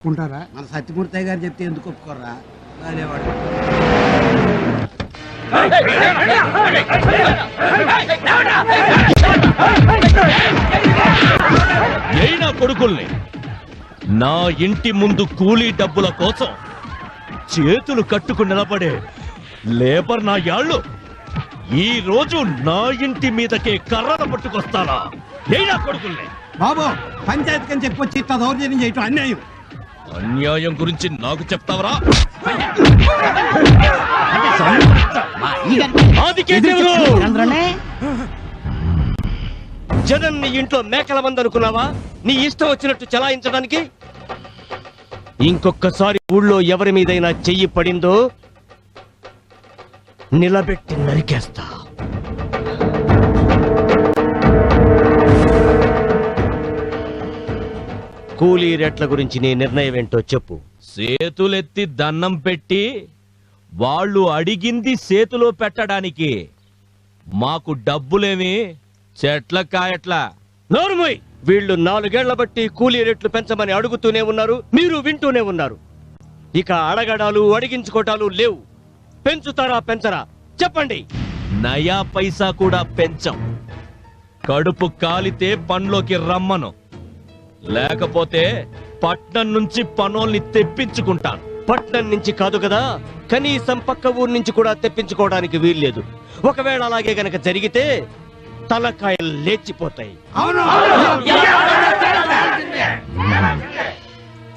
ఒప్పుకుంటారా? మన సత్యమూర్తి గారు చెప్తే ఎందుకు ఒప్పుకోరా అనేవాడు. అయినా కొడుకుల్ని నా ఇంటి ముందు కూలీ డబ్బుల కోసం చేతులు కట్టుకు నిలబడే లేబర్ నా యాళ్ళు ఈ రోజు నా ఇంటి మీదకే కర్రలు పట్టుకొస్తానా? అయినా కొడుకుల్ని బాబు పంచాయతీ కని చెప్పొచ్చి ఇట్లా దౌర్జన్యం చేయటం అన్యాయం. అన్యాయం గురించి నాకు చెప్తావరా? జగన్ నీ ఇంట్లో మేకల మంది అనుకున్నావా? నీ ఇష్టం వచ్చినట్టు చలాయించడానికి? ఇంకొకసారి ఊళ్ళో ఎవరి మీదైనా చెయ్యి పడిందో నిలబెట్టి నరికేస్తా. కూలీ రేట్ల గురించి నీ నిర్ణయం ఏంటో చెప్పు. చేతులెత్తి దండం పెట్టి వాళ్ళు అడిగింది చేతిలో పెట్టడానికి మాకు డబ్బులేమి చెట్ల కాయట్లా. నోరుమోయ్! వీళ్ళు 4 ఏళ్ల బట్టి కూలీ రేట్లు పెంచమని అడుగుతూనే ఉన్నారు, మీరు వింటూనే ఉన్నారు. ఇక అడగడాలు అడిగించుకోటాలు లేవు. పెంచుతారా పెంచరా చెప్పండి. నయా పైసా కూడా పెంచం. కడుపు కాలితే పనిలోకి రమ్మను, లేకపోతే పట్నం నుంచి పనోల్ని తెప్పించుకుంటాను. పట్నం నుంచి కాదు కదా, కనీసం పక్క ఊరు నుంచి కూడా తెప్పించుకోవడానికి వీల్లేదు. ఒకవేళ అలాగే గనక జరిగితే తలకాయలు లేచిపోతాయి.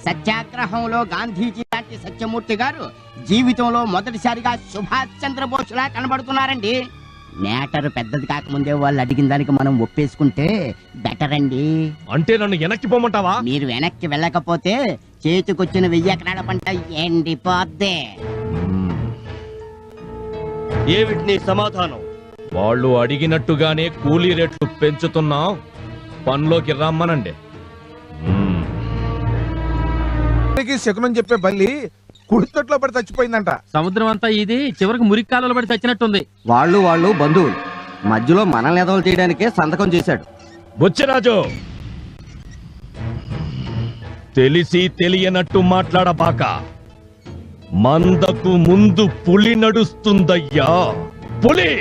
సత్యాగ్రహంలో గాంధీజీ లాంటి సత్యమూర్తి గారు జీవితంలో మొదటిసారిగా సుభాష్ చంద్రబోస్ లా కనబడుతున్నారండి. మ్యాటర్ పెద్దది కాకముందే వాళ్ళు అడిగిన దానికి మనం ఒప్పేసుకుంటే బెటర్ అండి. అంటే నన్ను వెనక్కి పోమంటావా? మీరు వెనక్కి వెళ్ళకపోతే చేతికొచ్చిన 1000 ఎకరాల పంట ఎండిపోద్దే. ఏమిటి నీ సమాధానం? వాళ్ళు అడిగినట్టుగానే కూలీ రేట్లు పెంచుతున్నాం, పనిలోకి రమ్మనండి. శకునం చెప్పే బల్లి కుడితొట్లో పడి చచ్చిపోయిందంట. సముద్రం అంతా ఇది చివరికి మురికి కాలంలో పడి చచ్చినట్టుంది. వాళ్ళు బంధువులు, మధ్యలో మనల్ని ఎదవలు తీయడానికే సంతకం చేశాడు. బుచ్చిరాజు, తెలిసి తెలియనట్టు మాట్లాడబాక. మందకు ముందు పులి నడుస్తుందయ్యా, పులి.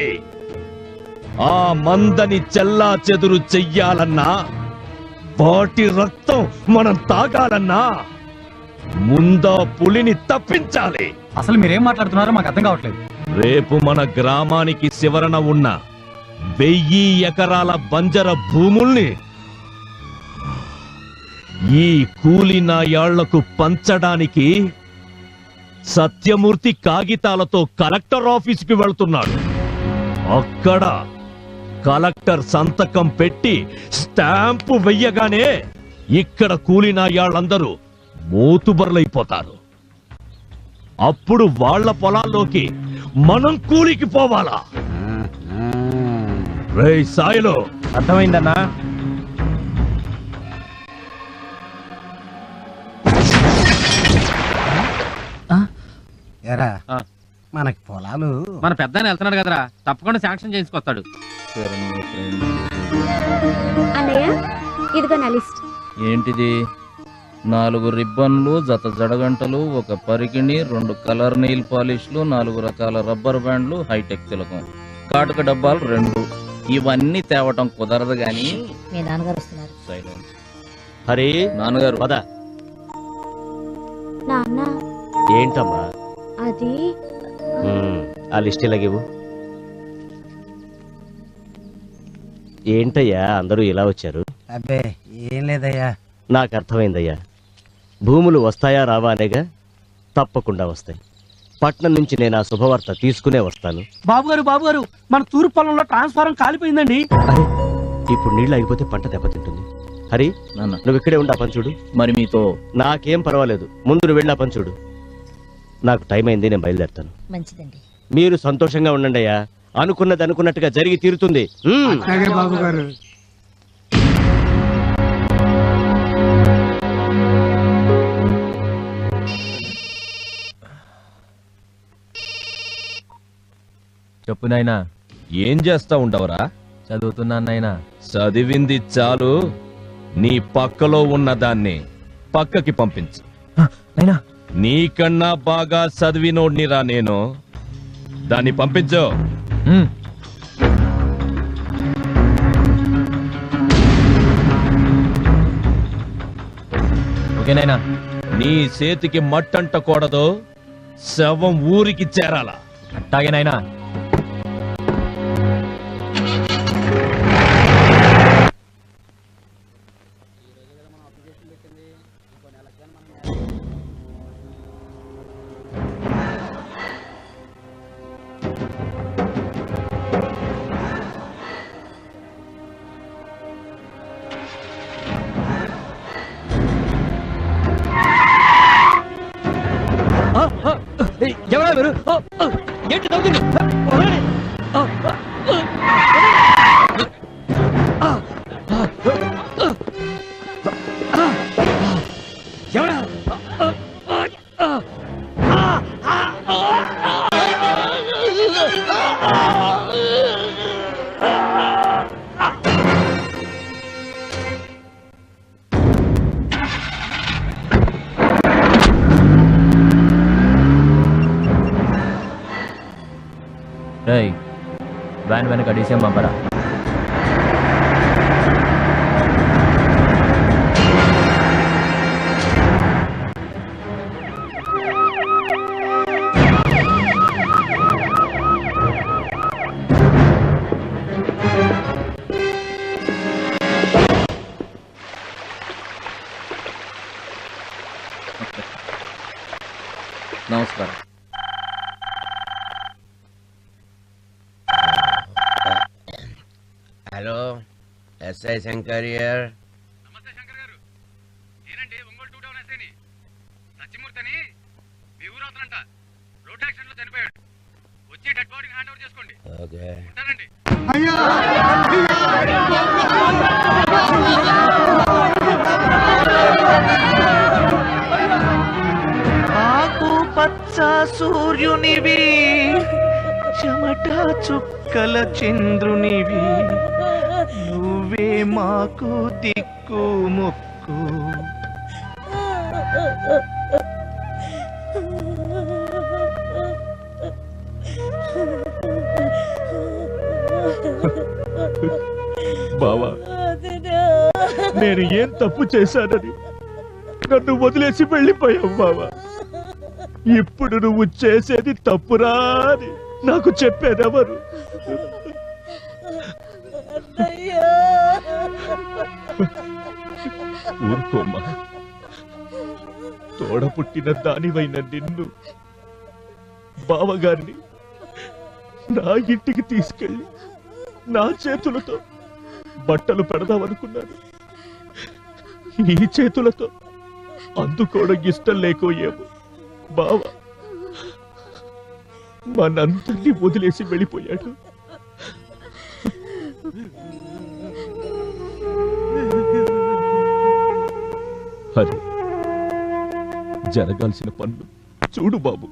ఆ మందని చెల్లా చెదురు చెయ్యాలన్నా, వాటి రక్తం మనం తాగాలన్నా ముందా పులిని తప్పించాలి. అసలు మీరేం మాట్లాడుతున్నారో మాకు అర్థం కావట్లేదు. రేపు మన గ్రామానికి శివరణ ఉన్న 1000 ఎకరాల బంజర భూముల్ని ఈ కూలి నాయాళ్లకు పంచడానికి సత్యమూర్తి కాగితాలతో కలెక్టర్ ఆఫీసుకి వెళ్తున్నాడు. అక్కడ కలెక్టర్ సంతకం పెట్టి స్టాంపు వెయ్యగానే ఇక్కడ కూలి నాయాళ్ళందరూ మోతుబర్లైపోతారు. అప్పుడు వాళ్ళ పొలాల్లోకి మనం కూలికి పోవాలా? రేయ్ సాయిలో, అర్థమైందన్నా? ఎరా మనకి పొలాలు మన పెద్ద వెళ్తున్నాడు కదరా, తప్పకుండా శాంక్షన్ చేసుకొస్తాడు. అన్నయ్య, ఇదిగో నా లిస్ట్. ఏంటిది? 4 రిబ్బన్లు, జత జడగంటలు, 1 పరికిణి, 2 కలర్ నెయిల్ పాలిష్లు, 4 రకాల రబ్బర్ బ్యాండ్లు, హైటెక్ తిలకం, కాటుక డబ్బాలు 2. ఇవన్నీ తేవటం కుదరదు గాని. మీ నాన్నగారు వస్తున్నారు. సైలెన్స్. హరి, నాన్నగారు పద. నాన్న, ఏంటమ్మా అది ఆ లిస్ట్ ఇలాగేవు. ఏంటయ్యా అందరూ ఇలా వచ్చారు? అబ్బే ఏం లేదయ్యా. నాకు అర్థమైందయ్యా. భూములు వస్తాయా రావా అనేగా? తప్పకుండా వస్తాయి. పట్నం నుంచి నేను ఆ శుభవార్త తీసుకునే వస్తాను. బాబు గారు మన తూర్పు పొలంలో ట్రాన్స్ఫారం కాలిపోయిందండి. అరే, ఇప్పుడు నీళ్ళు ఆగిపోతే పంట దెబ్బతింటుంది. హరి, నాన్న, నువ్వు ఇక్కడే ఉండి ఆ పని చూడు. మరి మీతో? నాకేం పర్వాలేదు, ముందు నువ్వు వెళ్ళి ఆ పని చూడు. నాకు టైం అయింది, నేను బయలుదేరుతాను. మంచిదండి. మీరు సంతోషంగా ఉండండి అయ్యా. అనుకున్నది అనుకున్నట్టుగా జరిగి తీరుతుంది. అలాగే బాబు గారు. చెప్పు నాయనా. ఏం చేస్తా ఉండవరా? చదువుతున్నాను నాయనా. చదివింది చాలు, నీ పక్కలో ఉన్న దాన్ని పక్కకి పంపించు. నైనా నీకన్నా బాగా చదివినోడ్నిరా నేను. దాన్ని పంపించు. ఓకేనైనా. నీ చేతికి మట్టంటకూడదు, శవం ఊరికి చేరాలా. అట్టాగేనైనా. ఎవరా మీరు? ఏంటి నవ్వుతుంది? ఎవరా? రేయ్, వ్యాన్ వెనక డీసీఎం పంపరా. నమస్కారం. Hello, SI Shankar here. నమస్తే శంకర్ గారు. నేనండి ఒంగోలు 2 టౌన్ ఎస్ఐని. సత్యమూర్తిని మీ ఊరు అవుతానంట. రోడ్ యాక్సిడెంట్ లో చనిపోయాడు. వచ్చి డెడ్ బాడీని హ్యాండ్ ఓవర్ చేసుకోండి. ఓకే. ఉంటానండి. ఆకు పచ్చ సూర్యునివి, చెమట చుక్కల చంద్రునివి, నువ్వే మాకు దిక్కు మొక్కు. బావా, నేను ఏం తప్పు చేశానని నన్ను వదిలేసి వెళ్ళిపోయావు బావా. ఇప్పుడు నువ్వు చేసేది తప్పురా అని నాకు చెప్పేదెవరు? ఊరుకోమ్మా. తోడ పుట్టిన దానివైన నిన్ను, బావగారిని నా ఇంటికి తీసుకెళ్ళి నా చేతులతో బట్టలు పెడదామనుకున్నాను. ఈ చేతులతో అందుకోవడం ఇష్టం లేకోయేమో బావ మనందరినీ వదిలేసి వెళ్ళిపోయాడు. అరే, జరగాల్సిన పనులు చూడు బాబు.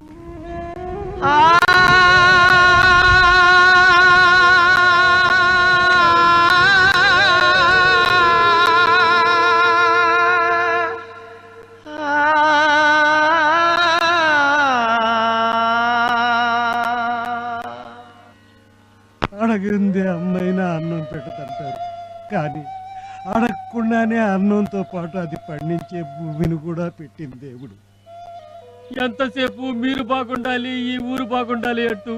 అడగందే అమ్మైనా అన్నం పెడతంటారు, కానీ అడగకుండానే అన్నంతో పాటు అది పండించే భూమిని కూడా పెట్టింది దేవుడు. ఎంతసేపు మీరు బాగుండాలి, ఈ ఊరు బాగుండాలి అంటూ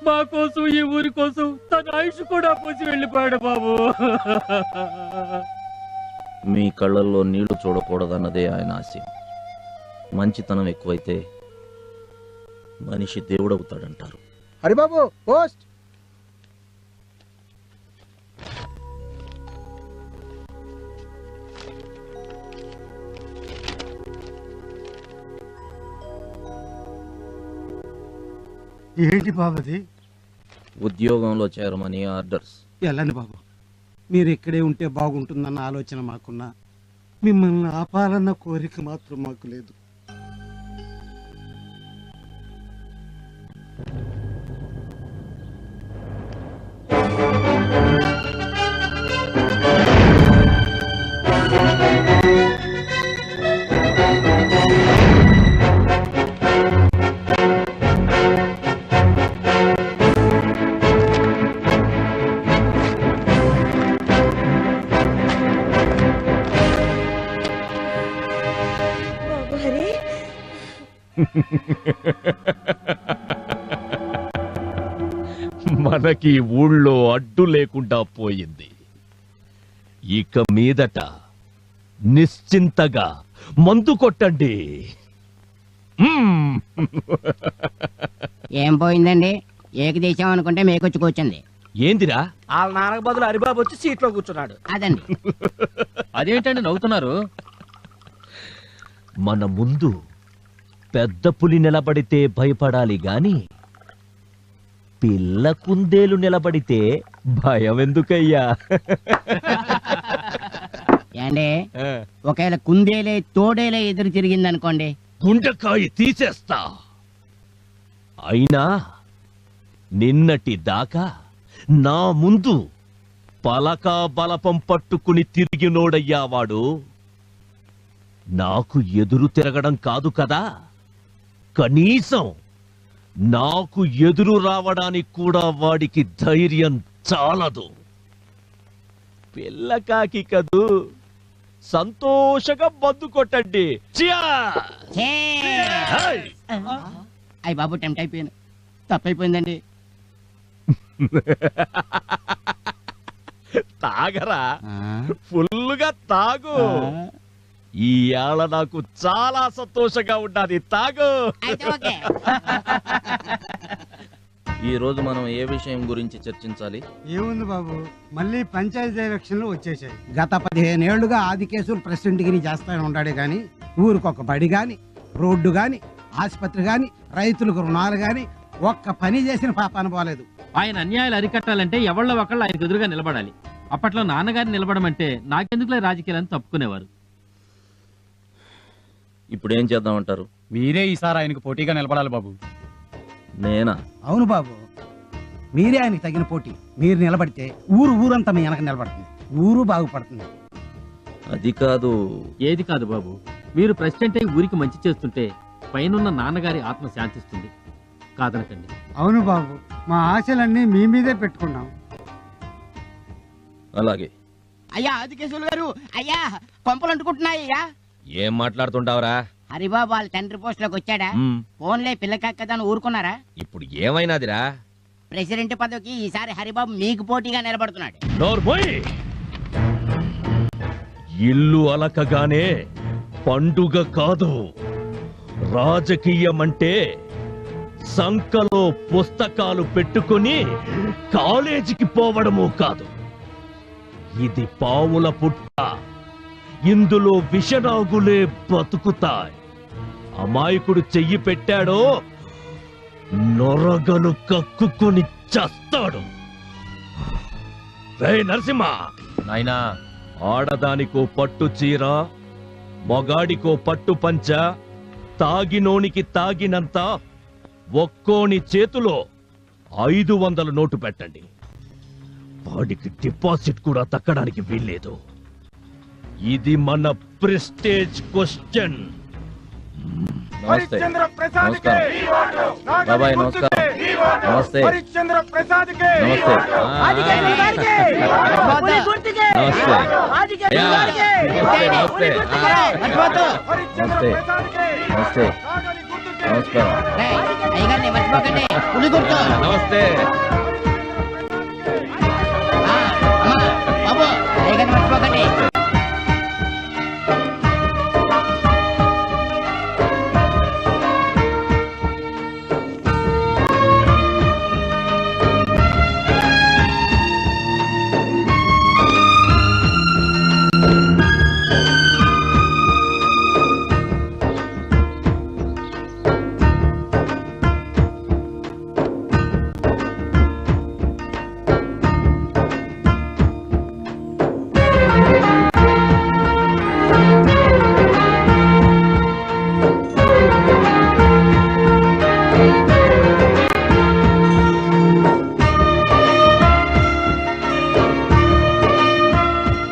మా కోసం, ఈ ఊరి కోసం తన ఆయుష్ కూడా పోసి వెళ్ళిపోయాడు బాబు. మీ కళ్ళల్లో నీళ్లు చూడకూడదన్నదే ఆయన ఆశయం. మంచితనం ఎక్కువైతే మనిషి దేవుడవుతాడంటారు. హరిబాబు పోస్ట్. ఏంటి బాబుది? ఉద్యోగంలో చేరమని ఆర్డర్స్. వెళ్ళండి బాబు, మీరు ఇక్కడే ఉంటే బాగుంటుందన్న ఆలోచన మాకున్నా, మిమ్మల్ని ఆపాలన్న కోరిక మాత్రం మాకు లేదు. మనకి ఊళ్ళో అడ్డు లేకుండా పోయింది. ఇక మీదట నిశ్చింతగా మందు కొట్టండి. ఏం పోయిందండి? ఏకదేశం అనుకుంటే మేకొచ్చి కూర్చుంది. ఏందిరా? వాళ్ళ నాన్నకు బదులు హరిబాబు వచ్చి సీట్లో కూర్చున్నాడు. అదండి. అదేంటండి నవ్వుతున్నారు? మన ముందు పెద్ద పులి నిలబడితే భయపడాలి గాని పిల్ల కుందేలు నిలబడితే భయం ఎందుకయ్యా? ఏండి, ఒకవేళ కుందేలే తోడేలే ఎదురు తిరిగిందనుకోండి, గుండెకాయ తీసేస్తా. అయినా నిన్నటి దాకా నా ముందు పలకా బలపం పట్టుకుని తిరిగినోడయ్యా వాడు. నాకు ఎదురు తిరగడం కాదు కదా, కనీసం నాకు ఎదురు రావడానికి కూడా వాడికి ధైర్యం చాలదు. పిల్లకాకి కదూ, సంతోషంగా మందు కొట్టండి. అయ్యి బాబు, టెంప్ట్ అయిపోయాను. తప్పైపోయిందండి. తాగరా, ఫుల్లుగా తాగు. ఈ ఏళ నాకు చాలా సంతోషంగా ఉండాలి. తాగు. ఈ రోజు మనం ఏ విషయం గురించి చర్చించాలి? ఏముంది బాబు, మళ్ళీ పంచాయతీ ఎలక్షన్లు వచ్చేసాయి. గత 15 ఏళ్లుగా ఆది కేసులు ప్రెసిడెంట్ గిరి చేస్తానే ఉన్నాడే గాని ఊరికొక బడి గాని, రోడ్డు గాని, ఆసుపత్రి గాని, రైతులకు రుణాలు గాని ఒక్క పని చేసిన పాపాన పోలేదు. ఆయన అన్యాయాలు అరికట్టాలంటే ఎవళ్ళ ఒకళ్ళు ఆయనకు ఎదురుగా నిలబడాలి. అప్పట్లో నాన్నగారిని నిలబడమంటే నాకెందుకులే రాజకీయాలని తప్పుకునేవారు. ఇప్పుడు ఏం చేద్దామంటారు? మీరే ఈసారి ఆయనకు పోటీగా నిలబడాలి బాబు. నేనా? అవును బాబు, మీరే ఆయనకి తగిన పోటీ. మీరు నిలబడితే ఊరంతా మీ వెనక నిలబడుతుంది, ఊరు బాగుపడుతుంది. అది కాదు. ఏది కాదు బాబు, మీరు ప్రెసిడెంట్ అయి ఊరికి మంచి చేస్తుంటే పైనున్న నాన్నగారి ఆత్మ శాంతిస్తుంది. కాదనకండి. అవును బాబు, మా ఆశలన్నీ మీ మీదే పెట్టుకున్నాం. అలాగే. అయ్యా ఆదికేశవులు గారు, అయ్యా కొంపలు అంటుకుంటున్నాయ్యా. ఏం మాట్లాడుతుంటావురా? హరిబాబు వాళ్ళ తండ్రి పోస్ట్ లోకి వచ్చాడా? ఫోన్లే పిల్లకక్కదని ఊరుకున్నారా? ఇప్పుడు ఏమైనాదిరా? ప్రెసిడెంట్ పదవికి ఈసారి హరిబాబు మీకు పోటీగా నిలబడుతున్నాడు. నోర్మోయ్! ఇల్లు అలకగానే పండుగ కాదు. రాజకీయం అంటే సంకలో పుస్తకాలు పెట్టుకుని కాలేజీకి పోవడము కాదు. ఇది పావుల పుట్ట. ఇందులో విషనాగులే బతుకుతాయి. అమాయకుడు చెయ్యి పెట్టాడో నొరగలు కక్కుకొని చస్తాడు. రే నరసింహ, నాయనా, ఆడదానికో పట్టు చీర, మొగాడికో పట్టు పంచ, తాగినోనికి తాగినంత ఒక్కోని చేతిలో 500 నోటు పెట్టండి. వాడికి డిపాజిట్ కూడా తక్కడానికి వీల్లేదు. ఇది మన ప్రెస్టేజ్ క్వశ్చన్. నమస్తే. నమస్కారం బాబాయ్. నమస్కారం. నమస్తే. నమస్తే. నమస్తే. నమస్కారం. అయ్యగారిని మర్చిపోకండి. పులి గుర్తు. నమస్తే.